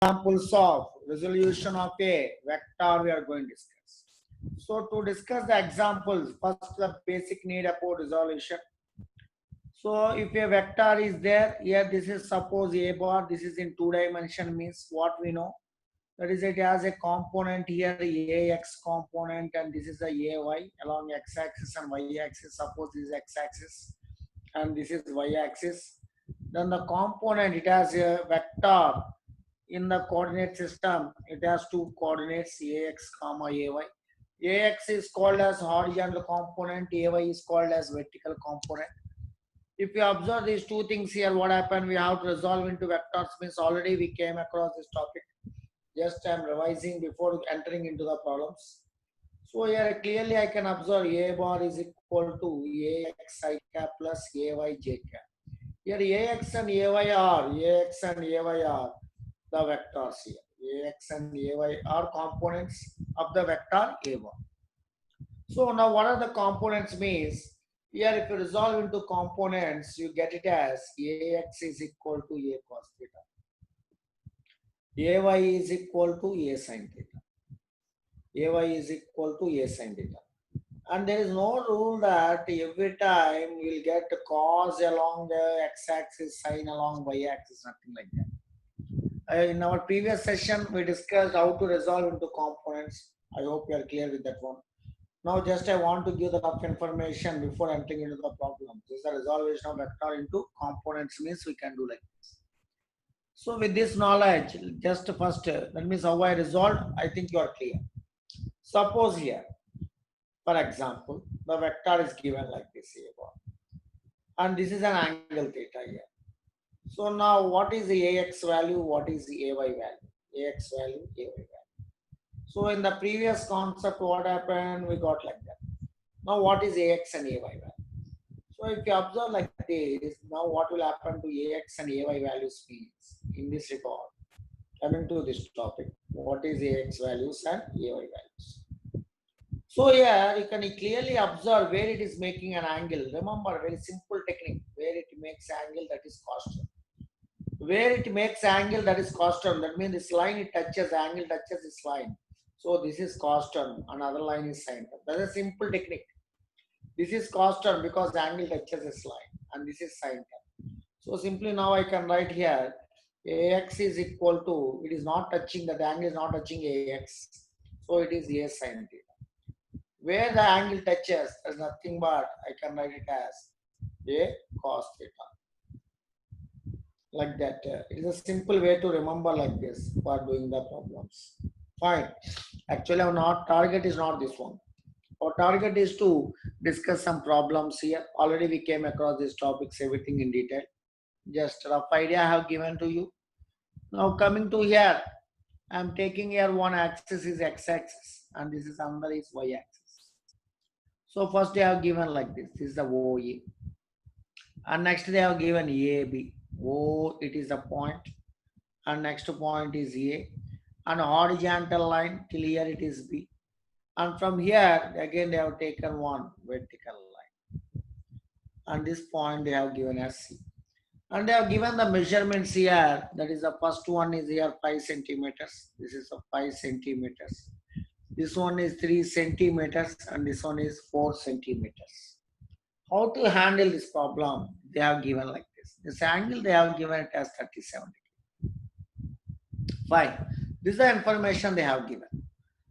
Examples of resolution of a vector we are going to discuss. So to discuss the examples, first the basic need about resolution. So if a vector is there, here this is suppose a bar, this is in 2 dimension means what we know. That is it has a component here, ax component, and this is a ay along x-axis and y-axis. Suppose this is x-axis and this is y-axis. Then the component, it has a vector in the coordinate system. It has two coordinates, ax comma ay. Ax is called as horizontal component, ay is called as vertical component. If you observe these two things here, what happened? We have to resolve into vectors, means already we came across this topic. Just I am revising before entering into the problems. So here clearly I can observe a bar is equal to ax I cap plus ay j cap. Here ax and ay are the vectors here. Ax and ay are components of the vector a bar. So now what are the components means? Here if you resolve into components, you get it as ax is equal to a cos theta. Ay is equal to a sin theta. Ay is equal to a sin theta. And there is no rule that every time you will get cos along the x-axis, sin along y-axis, nothing like that. In our previous session, we discussed how to resolve into components. I hope you are clear with that one. Now just I want to give the rough information before entering into the problem. This is the resolution of vector into components means we can do like this. So with this knowledge, just first, that means how I resolved, I think you are clear. Suppose here, for example, the vector is given like this here, and this is an angle theta here. So now what is the ax value? What is the ay value? Ax value, ay value. So in the previous concept, what happened? We got like that. Now what is ax and ay value? So if you observe like this, now what will happen to ax and ay values means in this regard. Coming to this topic, what is ax values and ay values? So here you can clearly observe where it is making an angle. Remember, very simple technique. Where it makes angle, that is cosine. Where it makes angle, that is cosine. That means this line it touches, angle touches this line. So this is cosine, another line is sine. That is a simple technique. This is cosine because the angle touches this line, and this is sine. So simply now I can write here ax is equal to, it is not touching, that angle is not touching ax. So it is a sine theta. Where the angle touches, there's nothing but I can write it as a cos theta. Like that. It is a simple way to remember like this for doing the problems. Fine. Actually, our target is not this one. Our target is to discuss some problems here. Already we came across these topics, everything in detail. Just a rough idea I have given to you. Now coming to here, I am taking here one axis is x-axis and this is another is y-axis. So first they have given like this. This is the OE. And next they have given AB. O, it is the point. And next point is A. And horizontal line till here it is B. And from here, again they have taken one vertical line. And this point they have given as C. And they have given the measurements here. That is the first one is here 5 centimeters. This is a 5 centimeters. This one is 3 centimeters and this one is 4 centimeters. How to handle this problem? They have given like this. This angle they have given it as 37 degrees. Fine. This is the information they have given.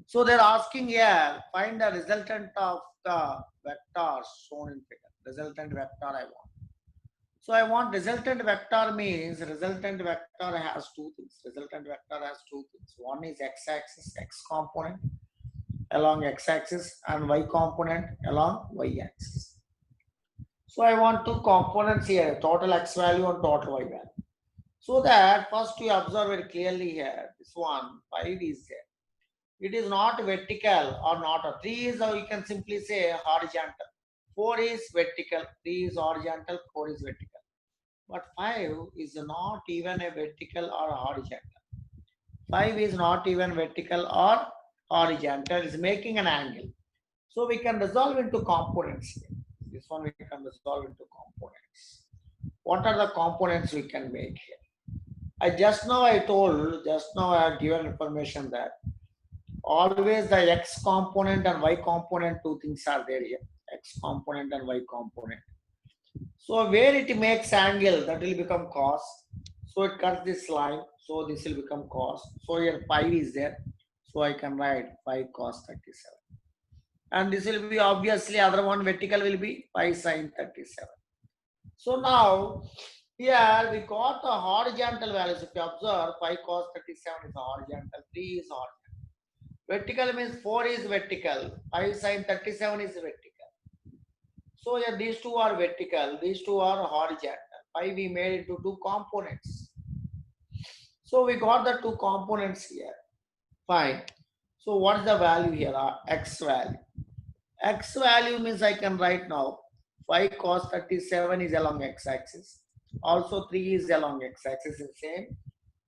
So they're asking here, find the resultant of the vectors shown in figure. Resultant vector I want. So I want resultant vector means resultant vector has two things. Resultant vector has two things. One is x-axis, x component along x-axis and y component along y-axis. So I want two components here, total x value and total y value. So that first you observe very clearly here, this one, 5 is there. It is not vertical or not. 3 is, or you can simply say horizontal. 4 is vertical, 3 is horizontal, 4 is vertical. But 5 is not even a vertical or horizontal. 5 is not even vertical or horizontal, it's making an angle. So we can resolve into components here. This one we can resolve into components. What are the components we can make here? I told, just now I have given information that always the x component and y component, two things are there here, x component and y component. So where it makes angle, that will become cos. So it cuts this line, so this will become cos. So here 5 is there, so I can write 5 cos 37. And this will be obviously other one vertical will be 5 sin 37. So now here we got the horizontal values. If you observe, 5 cos 37 is horizontal, 3 is horizontal. Vertical means 4 is vertical, 5 sin 37 is vertical. So here these two are vertical, these two are horizontal. 5 we made into two components. So we got the two components here. Fine. So what is the value here? X value. X value means I can write now 5 cos 37 is along x-axis. Also 3 is along x-axis in same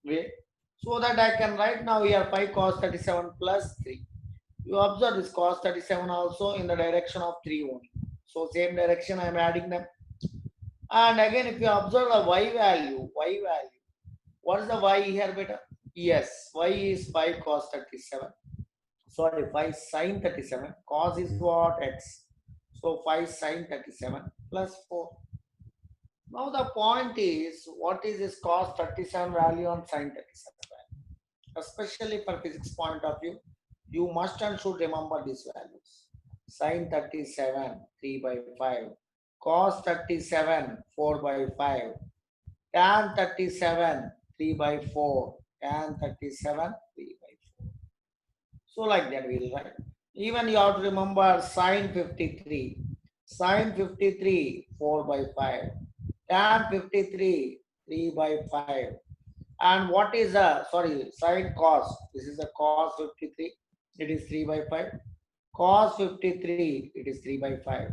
way. So that I can write now here 5 cos 37 plus 3. You observe this cos 37 also in the direction of 3 only. So same direction I am adding them. And again if you observe the y value, what is the y here beta? Yes, y is 5 cos 37. Sorry, 5 sin 37. Cos is what? X. So 5 sin 37 plus 4. Now the point is, what is this cos 37 value on sin 37 value? Especially for physics point of view, you must and should remember these values. Sin 37, 3 by 5. Cos 37, 4 by 5. Tan 37, 3 by 4. Tan 37, 3 by 4. So like that we will write. Even you have to remember sine 53. Sine 53, 4 by 5. Tan 53, 3 by 5. And what is the, sorry, sine cos? This is a cos 53. It is 3 by 5. Cos 53, it is 3 by 5.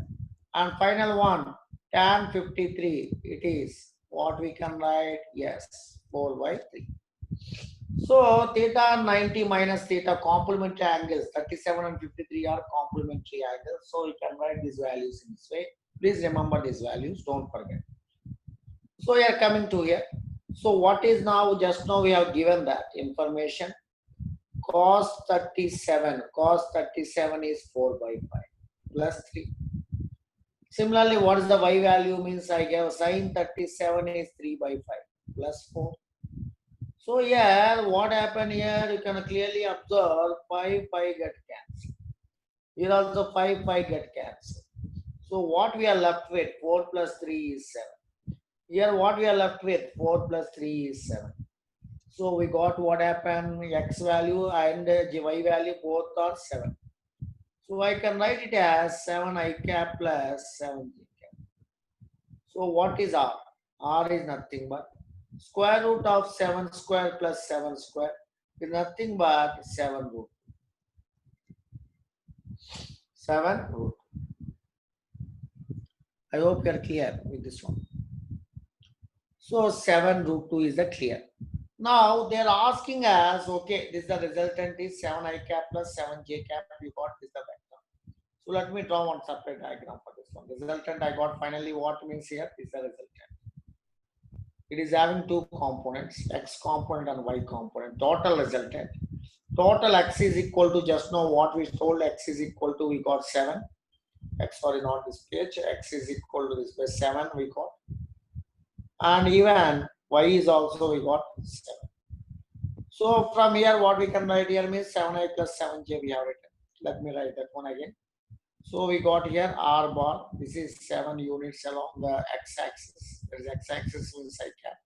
And final one, tan 53, it is what we can write? Yes, 4 by 3. So theta 90 minus theta complementary angles, 37 and 53 are complementary angles. So you can write these values in this way. Please remember these values, don't forget. So we are coming to here. So what is now, just now we have given that information. Cos 37 is 4 by 5 plus 3. Similarly, what is the y value means I gave sin 37 is 3 by 5 plus 4. So here, what happened here, you can clearly observe 5 get cancelled. Here also 5 get cancelled. So what we are left with, 4 plus 3 is 7. Here what we are left with, 4 plus 3 is 7. So we got what happened, x value and y value both are 7. So I can write it as 7 I cap plus 7 j cap. So what is r? R is nothing but square root of 7 square plus 7 square is nothing but 7 root. 7 root. I hope you are clear with this one. So 7 root 2 is the clear. Now they are asking us, okay, this is the resultant is 7 I cap plus 7 j cap. You got this the vector. So let me draw one separate diagram for this one. Resultant I got finally what means here is the resultant. It is having two components, x component and y component. Total resultant. Total x is equal to, just now what we told, x is equal to, we got 7. X, sorry, not this page. X is equal to this way, 7 we got. And even y is also we got 7. So from here what we can write here means 7i plus 7j we have written. Let me write that one again. So we got here r bar. This is 7 units along the x-axis. There is x-axis inside cap.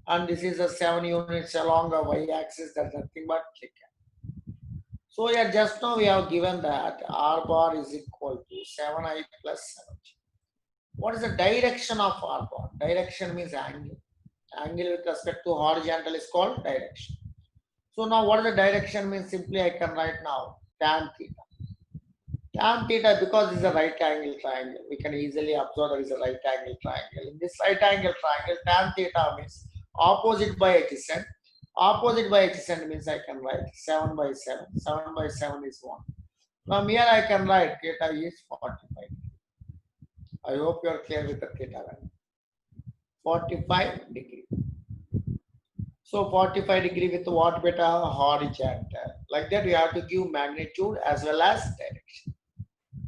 And this is a 7 units along the y-axis. That's nothing but j cap. So here just now we have given that r bar is equal to 7i plus 7j. What is the direction of r bar? Direction means angle. Angle with respect to horizontal is called direction. So now what is the direction means? Simply I can write now tan theta. Tan theta, because it's a right angle triangle, we can easily observe there is a right angle triangle. In this right angle triangle, tan theta means opposite by adjacent. Opposite by adjacent means I can write 7 by 7. 7 by 7 is 1. From here I can write theta is 45. I hope you are clear with the theta value. 45 degree. So 45 degree with what beta? Horizontal. Like that you have to give magnitude as well as direction.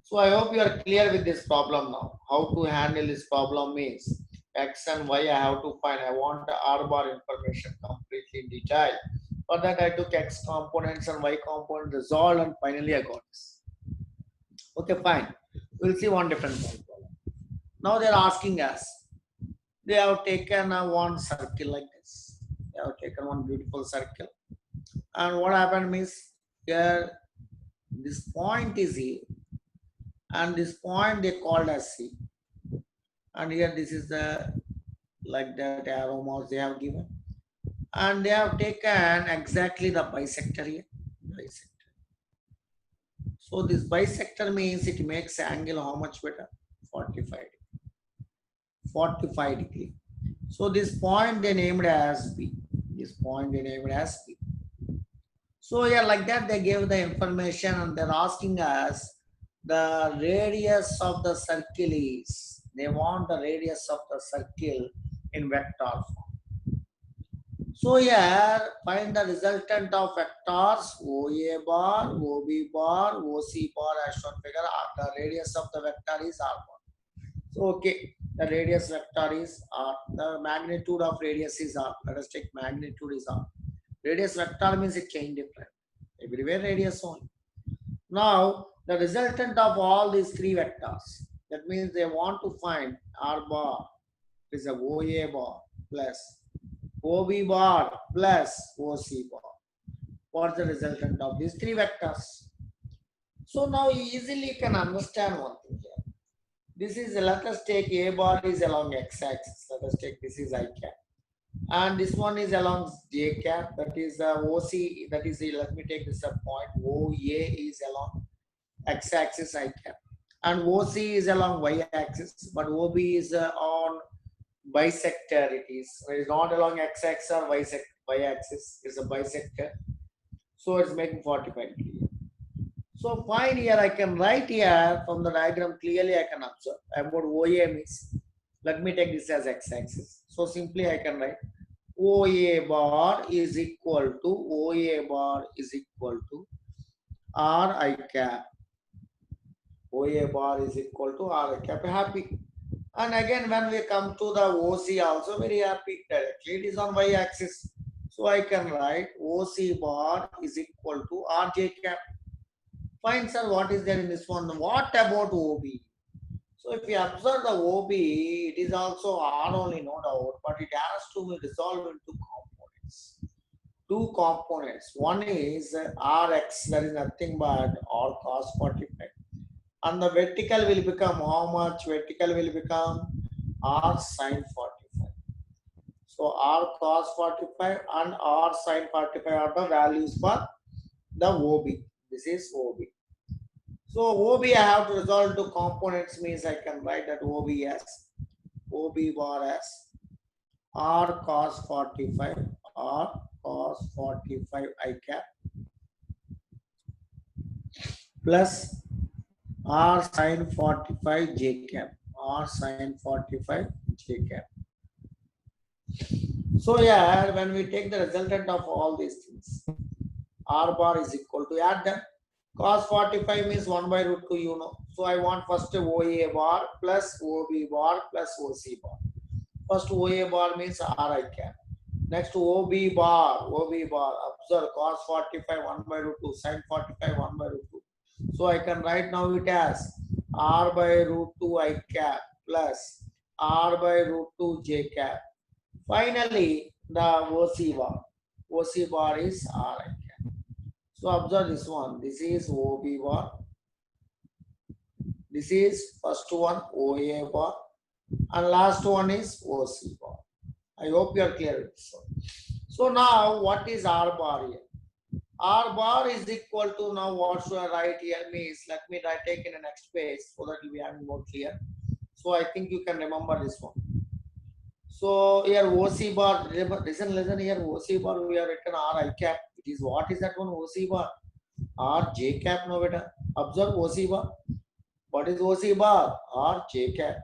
So I hope you are clear with this problem now. How to handle this problem means x and y I have to find. I want the R bar information completely in detail. For that I took x components and y component resolved and finally I got this. Okay, fine. We'll see one different problem. Now they're asking us. They have taken one circle like this. They have taken one beautiful circle. And what happened means here this point is here and this point they called as C. And here this is the like that arrow marks they have given. And they have taken exactly the bisector here. Bisector. So this bisector means it makes angle how much better? 45. 45 degree. So this point they named as B. This point they named as B. So yeah, like that they gave the information and they're asking us the radius of the circle is. They want the radius of the circle in vector form. So here find the resultant of vectors OA bar, OB bar, OC bar as shown figure. The radius of the vector is R bar. So okay, the radius vector is R. The magnitude of radius is R. Let us take magnitude is R. Radius vector means it change different. Everywhere radius only. Now the resultant of all these three vectors. That means they want to find R bar is a OA bar plus OB bar plus OC bar. What's the resultant of these three vectors? So now easily you can understand one thing here. This is, let us take A bar is along x-axis. Let us take this is I cap. And this one is along J cap. That is the OC. That is the, let me take this a point. OA is along x-axis I cap. And OC is along y-axis. But OB is on bisector. It is not along x-axis or y-axis. It's a bisector. So it's making 45 degree. So fine, here I can write here from the diagram clearly I can observe about OA means. Let me take this as x-axis. So simply I can write OA bar is equal to R I cap. OA bar is equal to R I cap. Happy. And again when we come to the OC also very happy. Directly it is on y-axis. So I can write OC bar is equal to RJ cap. Fine, sir, what is there in this one? What about OB? So if you observe the OB, it is also R only, no doubt, but it has to be resolved into components. Two components. One is Rx, that is nothing but R cos 45. And the vertical will become how much? Vertical will become R sin 45. So R cos 45 and R sin 45 are the values for the OB. This is OB. So OB I have to resolve to components means I can write that OB bar as R cos 45 I cap plus R sin 45 j cap. So yeah, when we take the resultant of all these things, R bar is equal to add them. Cos 45 means 1 by root 2, you know. So I want first OA bar plus OB bar plus OC bar. First OA bar means R I cap. Next OB bar. Observe cos 45 1 by root 2, sin 45 1 by root 2. So I can write now it as R by root 2 I cap plus R by root 2 j cap. Finally, the OC bar. OC bar is R I cap. So observe this one. This is OB bar. This is first one OA bar. And last one is OC bar. I hope you are clear with this one. So now what is R bar here? R bar is equal to, now what should I write here means, let me take in the next page so that it will be having more clear. So I think you can remember this one. So here OC bar, listen here, OC bar we have written R I cap. It is, what is that one OC bar? R J cap, no beta. Observe OC bar. What is OC bar? R J cap.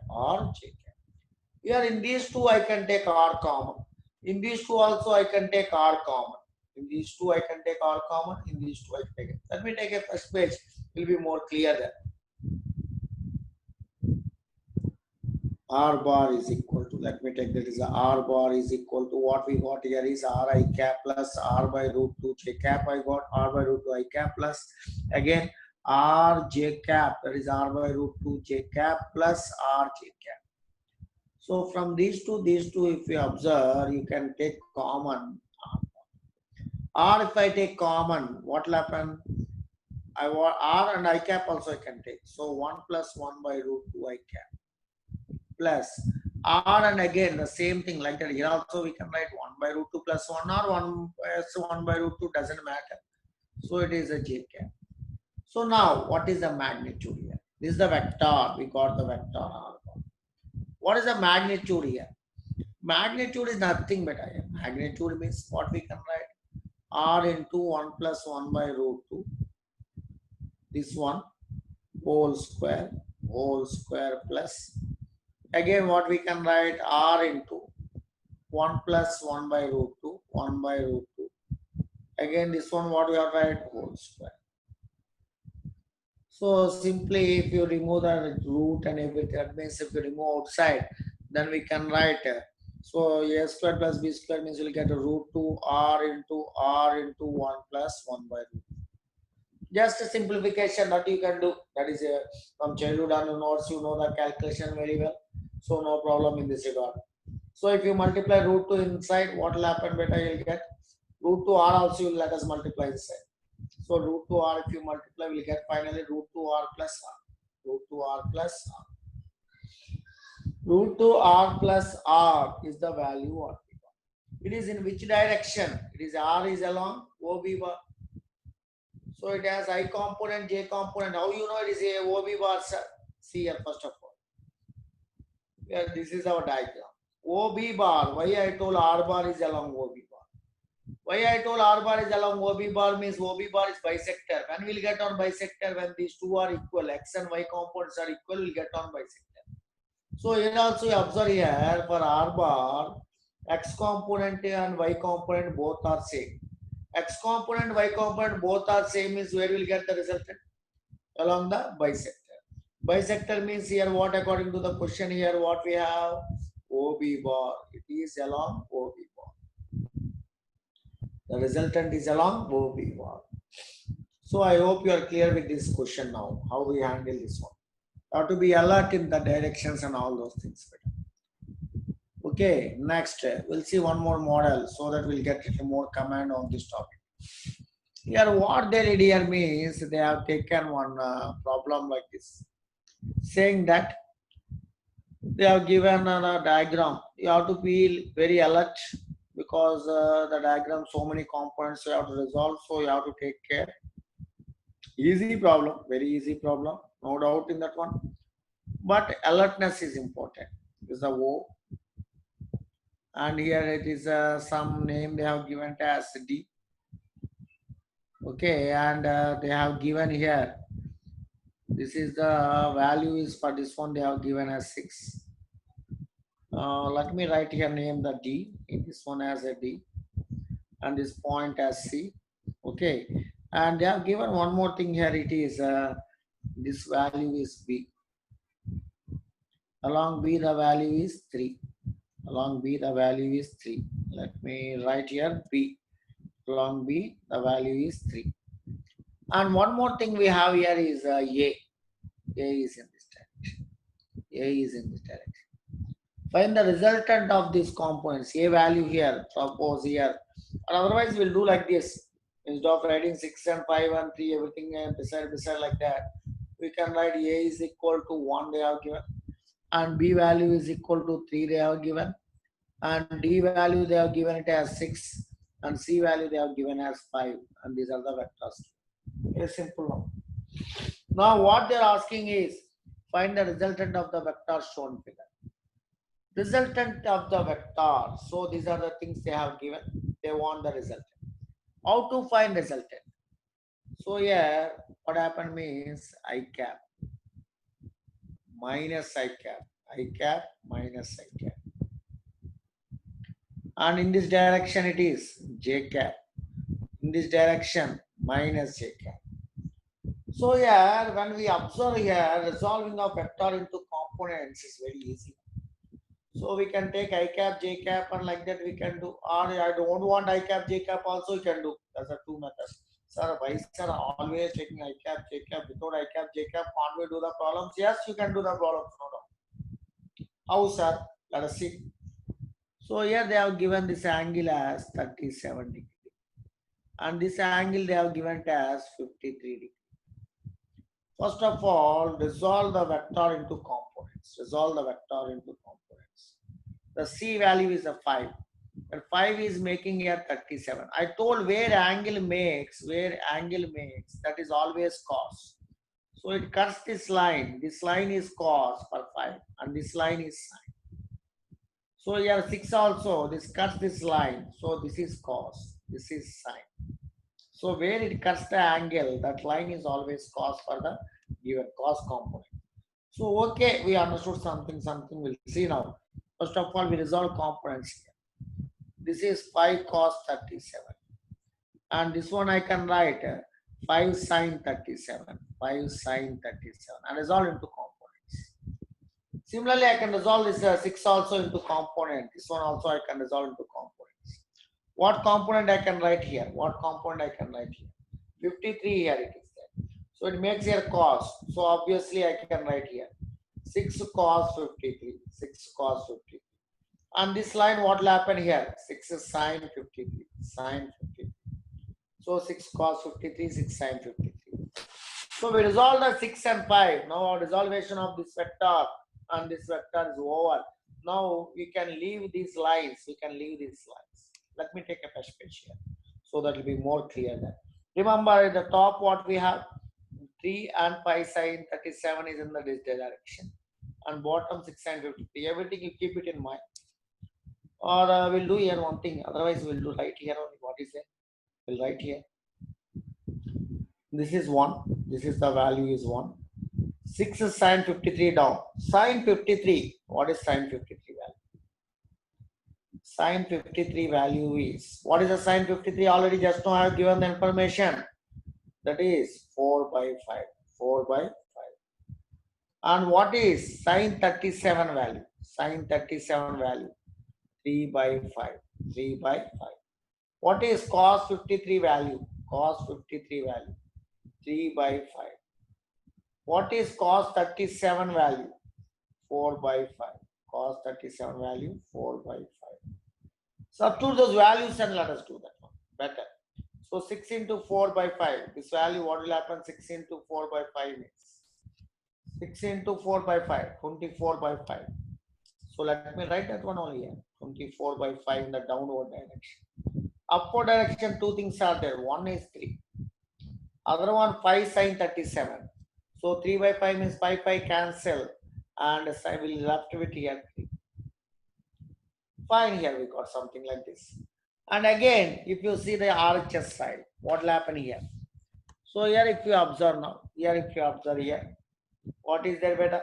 Here in these two I can take R common. In these two also I can take R common. In these two I can take R common. In these two I can take it. Let me take a first page. It will be more clear there. R bar is equal to, let me take that is R bar is equal to what we got here is R I cap plus R by root 2 j cap. I got R by root 2 I cap plus again R j cap, that is R by root 2 j cap plus R j cap. So from these two, if you observe, you can take common. Or if I take common, what will happen? I want R and I cap also I can take. So 1 plus 1 by root 2 I cap plus R, and again the same thing like that. Here also we can write 1 by root 2 plus 1 or 1 by root 2 doesn't matter. So it is a j cap. So now what is the magnitude here? This is the vector. We got the vector R. What is the magnitude here? Magnitude is nothing but magnitude means what we can write R into 1 plus 1 by root 2. This one whole square plus again what we can write R into 1 plus 1 by root 2, 1 by root 2. Again this one what we are write whole square. So simply if you remove the root and everything, that means if you remove outside, then we can write so a square plus b square means you'll get a root 2 r into 1 plus 1 by root. Just a simplification that you can do. That is from childhood onwards, you know the calculation very well. So no problem in this regard. So if you multiply root 2 inside, what will happen? Beta, you'll get root 2 r also. You'll let us multiply inside. So root 2 r if you multiply, we'll get finally root 2 r plus r. Root 2 r plus r. Root 2 r plus r is the value of it. It is in which direction? It is r is along OB bar. So it has I component, j component. How you know it is a OB bar? See here first of all. Yeah, this is our diagram. OB bar. Why I told R bar is along OB bar? Why I told R bar is along OB bar means OB bar is bisector. When we'll get on bisector? When these two are equal, x and y components are equal, we'll get on bisector. So here also you observe here for R bar, x component and y component both are same. X component, y component both are same means where we'll get the resultant? Along the bisector. Bisector means here what according to the question here what we have? OB bar. It is along OB bar. The resultant is along OB bar. So I hope you are clear with this question now. How we handle this one. Have to be alert in the directions and all those things. Okay, next we'll see one more model so that we'll get more command on this topic. Here what they did here means they have taken one problem like this, saying that they have given a diagram. You have to be very alert because the diagram so many components you have to resolve, so you have to take care. Easy problem, very easy problem, no doubt in that one. But alertness is important. This is a O, and here it is some name they have given as D. Okay, and they have given here. This is the value is for this one they have given as 6. Let me write here name the D. This one as a D, and this point as C. Okay, and they have given one more thing here. It is this value is B. Along B the value is 3. Along B the value is 3. Let me write here B. Along B the value is 3. And one more thing we have here is A. A is in this direction. A is in this direction. Find the resultant of these components. A value here, suppose here. Or otherwise we'll do like this. Instead of writing 6 and 5 and 3, everything beside like that, we can write A is equal to 1 they have given. And B value is equal to 3 they have given. And D value they have given it as 6. And C value they have given as 5. And these are the vectors. Very simple now. Now what they are asking is, find the resultant of the vector shown figure. Resultant of the vector. So these are the things they have given. They want the resultant. How to find resultant? So here what happened means I cap minus I cap minus I cap. And in this direction it is j cap. In this direction minus j cap. So here when we observe here, resolving of vector into components is very easy. So we can take I cap, J cap, and like that we can do. Or I don't want I cap, J cap also you can do. That's a two methods. Sir, why sir always taking I cap, J cap? Without I cap, J cap, can't we do the problems? Yes, you can do the problems. No, no. How, sir? Let us see. So here they have given this angle as 37 degree. And this angle they have given it as 53 degree. First of all, resolve the vector into components. Resolve the vector into components. The C value is a 5. And 5 is making here 37. I told where angle makes, that is always cos. So it cuts this line. This line is cos for 5 and this line is sine. So here 6 also, this cuts this line. So this is cos, this is sine. So where it cuts the angle, that line is always cos for the given cos component. So okay, we understood something we'll see now. First of all, we resolve components here. This is 5 cos 37. And this one I can write 5 sine 37. 5 sine 37 and resolve into components. Similarly, I can resolve this 6 also into component. This one also I can resolve into components. What component I can write here? What component I can write here? 53 here it is there. So it makes here cos. So obviously I can write here 6 cos 53. 6 cos 53. And this line what will happen here? 6 is sine 53. Sine 53. So 6 cos 53, 6 sine 53. So we resolve the 6 and 5. Now our resolution of this vector and this vector is over. Now we can leave these lines. Let me take a fresh page here so that will be more clear there. Remember at the top what we have 3 and 5 sine 37 is in the this direction and bottom 6 sine 53. Everything you keep it in mind. Or we'll do here one thing. Otherwise we'll do right here only. What is it? We'll write here. This is 1. This is the value is 1. 6 is sine 53 down. Sine 53. What is sine 53 value? Sine 53 value is, what is the sine 53? Already just now I have given the information. That is 4 by 5. 4 by 5. And what is sine 37 value? Sine 37 value 3 by 5. 3 by 5. What is cos 53 value? Cos 53 value 3 by 5. What is cos 37 value? 4 by 5. Cos 37 value 4 by 5. Substitute those values and let us do that one better. So 6 into 4 by 5. This value, what will happen? 6 into 4 by 5 means 6 into 4 by 5, 24 by 5. So let me write that one only here. 24 by 5 in the downward direction. Upward direction, two things are there. One is 3. Other one 5 sine 37. So 3 by 5 means 5 cancel and I will left with here 3. Fine, here we got something like this. And again, if you see the RHS side, what will happen here? So here if you observe now, what is there better?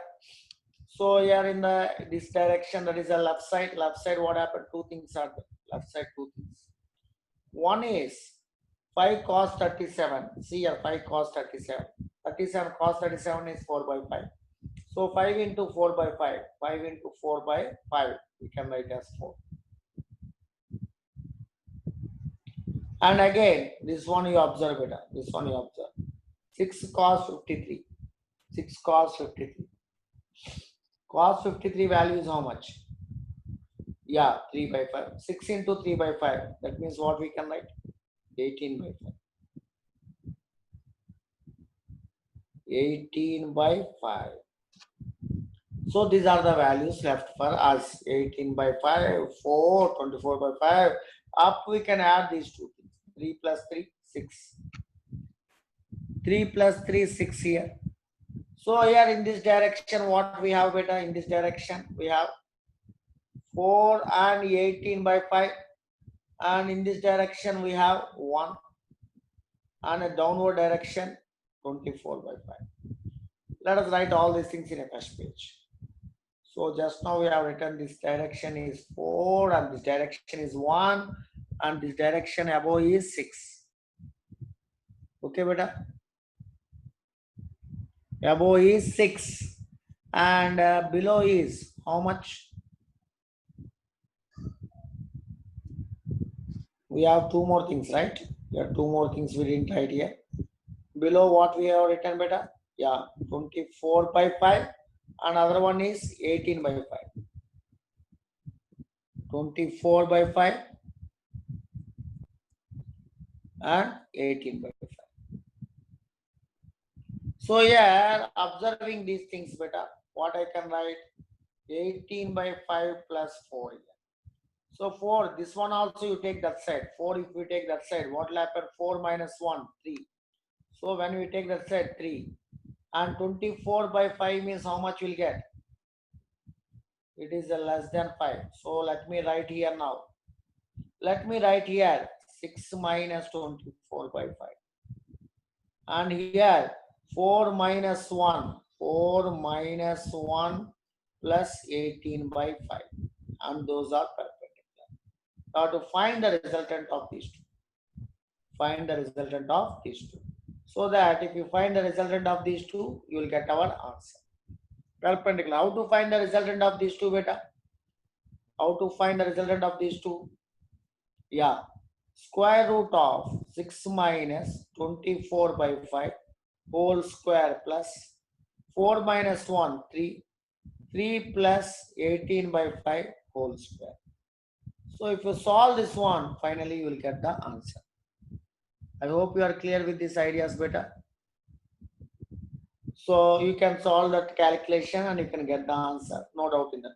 So here in the this direction, that is the left side, what happened? Two things are there. Left side, two things. One is 5 cos 37. See here, 5 cos 37. 37 cos 37 is 4 by 5. So 5 into 4 by 5. 5 into 4 by 5. We can write as 4. And again, this one you observe better. 6 cos 53. 6 cos 53. Cos 53 value is how much? Yeah, 3 by 5. 6 into 3 by 5. That means what we can write? 18 by 5. 18 by 5. So these are the values left for us. 18 by 5, 4, 24 by 5. Up we can add these two things. 3 plus 3, 6. 3 plus 3, 6 here. So here in this direction, what we have better? In this direction, we have 4 and 18 by 5. And in this direction, we have 1. And a downward direction, 24 by 5. Let us write all these things in a first page. So just now we have written this direction is 4 and this direction is 1 and this direction above is 6. Okay, beta. Above is 6 and below is how much? We have two more things, right? We have two more things we didn't write here. Below what we have written, beta? Yeah, 24 by 5. Another one is 18 by 5. 24 by 5 and 18 by 5. So here, observing these things better, what I can write? 18 by 5 plus 4 here. So 4, this one also you take that side. 4, if we take that side, what will happen? 4 minus 1, 3. So when we take that side, 3. And 24 by 5 means how much we'll get? It is a less than 5. So let me write here now. Let me write here 6 minus 24 by 5. And here 4 minus 1. 4 minus 1 plus 18 by 5. And those are perpendicular. Now to find the resultant of these two. Find the resultant of these two. So that if you find the resultant of these two, you will get our answer. Perpendicular. How to find the resultant of these two, beta? How to find the resultant of these two? Yeah. Square root of 6 minus 24 by 5 whole square plus 4 minus 1, 3. 3 plus 18 by 5 whole square. So if you solve this one, finally you will get the answer. I hope you are clear with these ideas, beta. So you can solve that calculation and you can get the answer. No doubt in that.